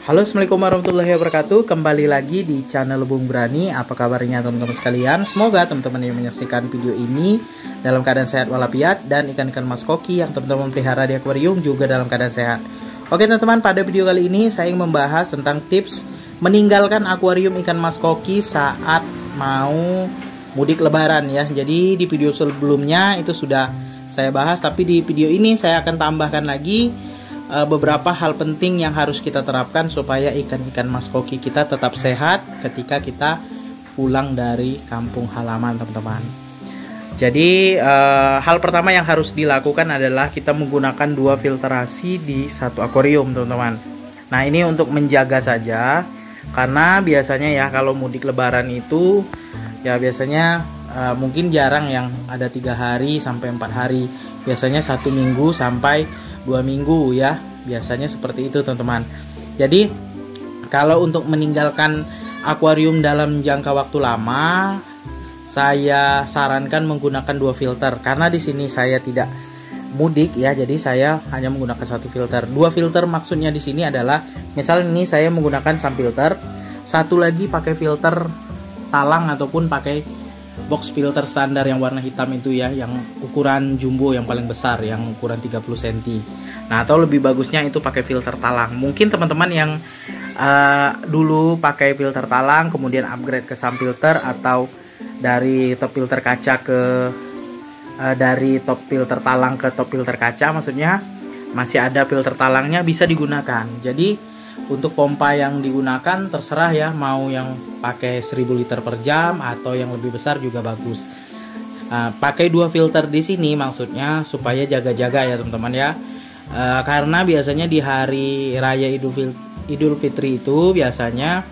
Halo, assalamualaikum warahmatullahi wabarakatuh. Kembali lagi di channel Bung Brani. Apa kabarnya teman-teman sekalian? Semoga teman-teman yang menyaksikan video ini dalam keadaan sehat walafiat, dan ikan-ikan mas koki yang teman-teman pelihara di akuarium juga dalam keadaan sehat. Oke teman-teman, pada video kali ini saya ingin membahas tentang tips meninggalkan akuarium ikan mas koki saat mau mudik lebaran ya. Jadi di video sebelumnya itu sudah saya bahas, tapi di video ini saya akan tambahkan lagi beberapa hal penting yang harus kita terapkan supaya ikan-ikan mas koki kita tetap sehat ketika kita pulang dari kampung halaman, teman-teman. Jadi hal pertama yang harus dilakukan adalah kita menggunakan 2 filtrasi di satu akuarium, teman-teman. Nah, ini untuk menjaga saja, karena biasanya ya kalau mudik lebaran itu ya biasanya mungkin jarang yang ada 3 hari sampai 4 hari. Biasanya 1 minggu sampai 2 minggu ya, biasanya seperti itu teman-teman. Jadi kalau untuk meninggalkan akuarium dalam jangka waktu lama, saya sarankan menggunakan 2 filter, karena di sini saya tidak mudik ya, jadi saya hanya menggunakan 1 filter. 2 filter maksudnya di sini adalah, misal ini saya menggunakan sun filter, satu lagi pakai filter talang ataupun pakai box filter standar yang warna hitam itu ya, yang ukuran jumbo yang paling besar, yang ukuran 30 cm. Nah, atau lebih bagusnya itu pakai filter talang. Mungkin teman-teman yang dulu pakai filter talang kemudian upgrade ke sun filter, atau dari top filter kaca ke dari top filter talang ke top filter kaca, maksudnya masih ada filter talangnya, bisa digunakan. Jadi untuk pompa yang digunakan terserah ya, mau yang pakai 1000 liter per jam atau yang lebih besar juga bagus. Pakai 2 filter di sini maksudnya supaya jaga-jaga ya teman-teman ya. Karena biasanya di hari raya Idul Fitri itu biasanya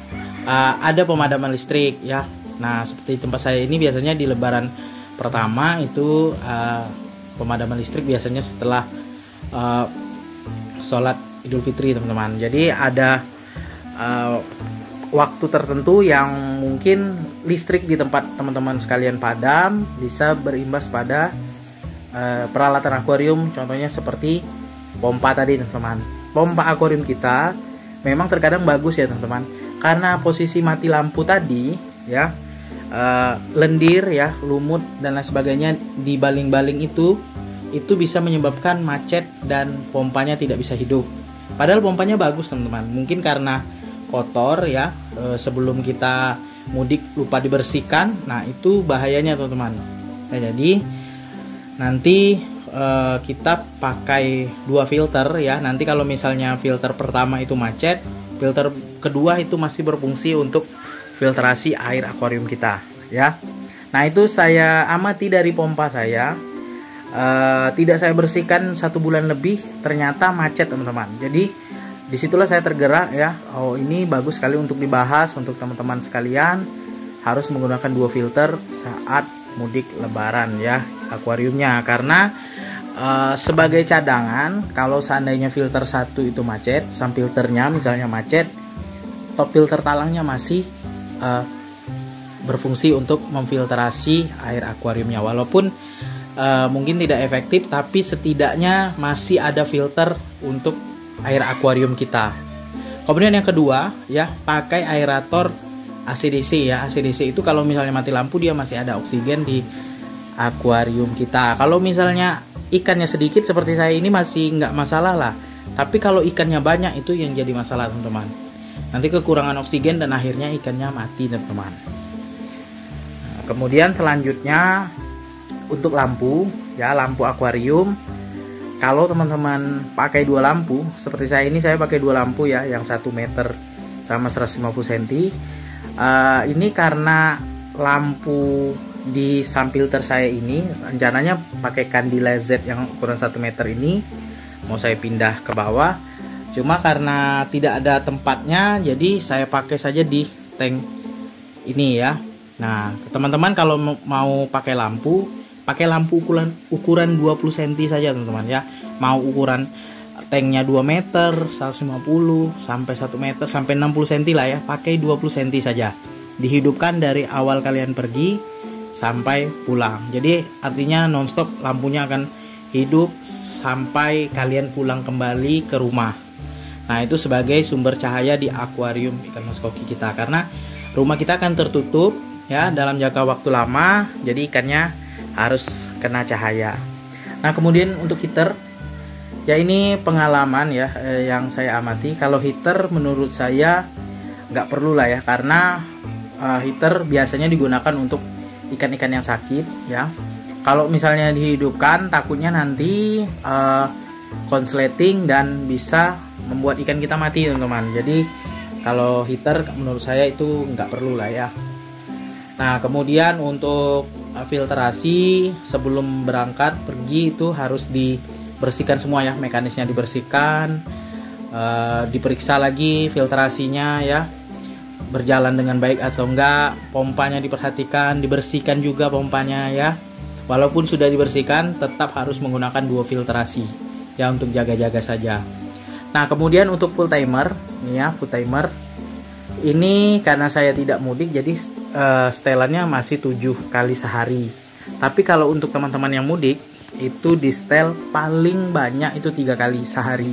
ada pemadaman listrik ya. Nah, seperti tempat saya ini biasanya di lebaran pertama itu pemadaman listrik biasanya setelah sholat Idul Fitri, teman-teman. Jadi ada waktu tertentu yang mungkin listrik di tempat teman-teman sekalian padam, bisa berimbas pada peralatan akuarium, contohnya seperti pompa tadi, teman-teman. Pompa akuarium kita memang terkadang bagus ya teman-teman, karena posisi mati lampu tadi ya, lendir ya, lumut dan lain sebagainya di baling-baling itu bisa menyebabkan macet dan pompanya tidak bisa hidup. Padahal pompanya bagus teman-teman, mungkin karena kotor ya, sebelum kita mudik lupa dibersihkan. Nah, itu bahayanya teman-teman. Nah, jadi nanti kita pakai 2 filter ya. Nanti kalau misalnya filter pertama itu macet, filter kedua itu masih berfungsi untuk filtrasi air akuarium kita ya. Nah, itu saya amati dari pompa saya. Tidak saya bersihkan 1 bulan lebih, ternyata macet teman-teman. Jadi disitulah saya tergerak ya, oh ini bagus sekali untuk dibahas untuk teman-teman sekalian, harus menggunakan 2 filter saat mudik lebaran ya akuariumnya. Karena sebagai cadangan, kalau seandainya filter 1 itu macet, sun filternya misalnya macet, top filter talangnya masih berfungsi untuk memfiltrasi air akuariumnya. Walaupun mungkin tidak efektif, tapi setidaknya masih ada filter untuk air akuarium kita. Kemudian yang kedua ya, pakai aerator ACDC ya. ACDC itu kalau misalnya mati lampu dia masih ada oksigen di akuarium kita. Kalau misalnya ikannya sedikit seperti saya ini masih nggak masalah lah, tapi kalau ikannya banyak itu yang jadi masalah teman-teman. Nanti kekurangan oksigen dan akhirnya ikannya mati teman-teman. Nah, kemudian selanjutnya untuk lampu ya, lampu akuarium. Kalau teman-teman pakai 2 lampu seperti saya ini, saya pakai 2 lampu ya, yang 1 meter sama 150 cm. Ini karena lampu di sun filter saya ini rencananya pakai Candila Z yang ukuran 1 meter ini, mau saya pindah ke bawah. Cuma karena tidak ada tempatnya, jadi saya pakai saja di tank ini ya. Nah, teman-teman kalau mau pakai lampu ukuran 20 cm saja teman-teman ya. Mau ukuran tanknya 2 meter, 150 sampai 1 meter sampai 60 cm lah ya, pakai 20 cm saja. Dihidupkan dari awal kalian pergi sampai pulang. Jadi artinya nonstop lampunya akan hidup sampai kalian pulang kembali ke rumah. Nah, itu sebagai sumber cahaya di akuarium ikan mas koki kita, karena rumah kita akan tertutup ya dalam jangka waktu lama, jadi ikannya harus kena cahaya. Nah, kemudian untuk heater, ya ini pengalaman ya yang saya amati. Kalau heater menurut saya nggak perlu lah ya, karena heater biasanya digunakan untuk ikan-ikan yang sakit ya. Kalau misalnya dihidupkan, takutnya nanti konsleting dan bisa membuat ikan kita mati, teman-teman. Jadi kalau heater menurut saya itu nggak perlu lah ya. Nah, kemudian untuk filtrasi sebelum berangkat pergi itu harus dibersihkan semua ya, mekanisnya dibersihkan, diperiksa lagi filtrasinya ya, berjalan dengan baik atau enggak, pompanya diperhatikan, dibersihkan juga pompanya ya. Walaupun sudah dibersihkan, tetap harus menggunakan 2 filtrasi ya untuk jaga-jaga saja. Nah, kemudian untuk full timer, nih ya, full timer ini karena saya tidak mudik, jadi setelannya masih 7 kali sehari. Tapi kalau untuk teman-teman yang mudik, itu di setel paling banyak itu 3 kali sehari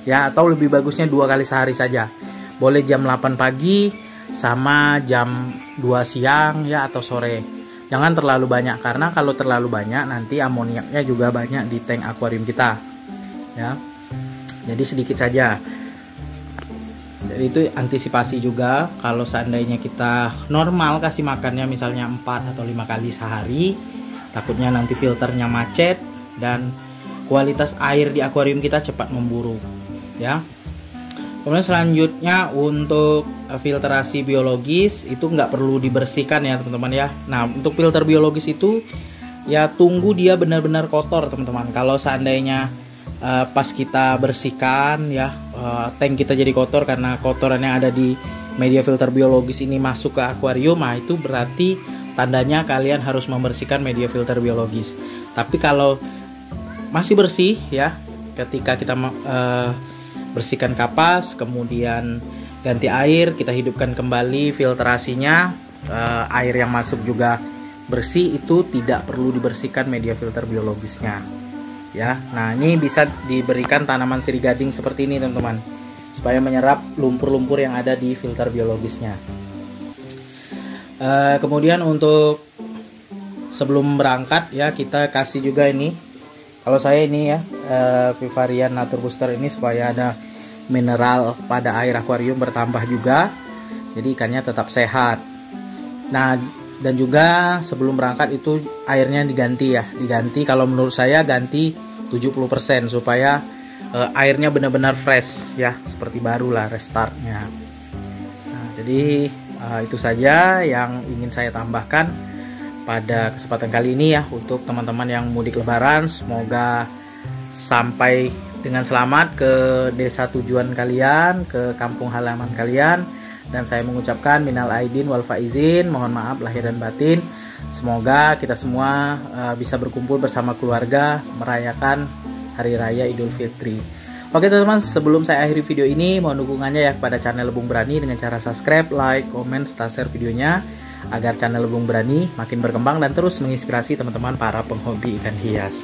ya, atau lebih bagusnya 2 kali sehari saja. Boleh jam 8 pagi sama jam 2 siang ya, atau sore. Jangan terlalu banyak, karena kalau terlalu banyak nanti amoniaknya juga banyak di tank akuarium kita ya. Jadi sedikit saja. Jadi itu antisipasi juga, kalau seandainya kita normal kasih makannya misalnya 4 atau 5 kali sehari, takutnya nanti filternya macet dan kualitas air di akuarium kita cepat memburuk ya. Kemudian selanjutnya untuk filtrasi biologis itu nggak perlu dibersihkan ya teman-teman ya. Nah, untuk filter biologis itu ya tunggu dia benar-benar kotor teman-teman. Kalau seandainya pas kita bersihkan ya, tank kita jadi kotor karena kotoran yang ada di media filter biologis ini masuk ke akuarium, nah itu berarti tandanya kalian harus membersihkan media filter biologis. Tapi kalau masih bersih ya, ketika kita bersihkan kapas, kemudian ganti air, kita hidupkan kembali filtrasinya, air yang masuk juga bersih, itu tidak perlu dibersihkan media filter biologisnya ya. Nah, ini bisa diberikan tanaman sirih gading seperti ini teman-teman, supaya menyerap lumpur-lumpur yang ada di filter biologisnya. Kemudian untuk sebelum berangkat ya, kita kasih juga ini, kalau saya ini ya, Vivarian Nature Booster ini, supaya ada mineral pada air akuarium bertambah juga, jadi ikannya tetap sehat. Nah, dan juga sebelum berangkat itu airnya diganti ya, diganti, kalau menurut saya ganti 70% supaya airnya benar-benar fresh ya, seperti baru lah, restartnya. Nah, jadi itu saja yang ingin saya tambahkan pada kesempatan kali ini ya, untuk teman-teman yang mudik lebaran. Semoga sampai dengan selamat ke desa tujuan kalian, ke kampung halaman kalian. Dan saya mengucapkan minal aidin wal faizin, mohon maaf lahir dan batin. Semoga kita semua bisa berkumpul bersama keluarga merayakan Hari Raya Idul Fitri. Oke teman-teman, sebelum saya akhiri video ini, mohon dukungannya ya kepada channel Lebung Berani dengan cara subscribe, like, komen, serta share videonya, agar channel Lebung Berani makin berkembang dan terus menginspirasi teman-teman para penghobi ikan hias.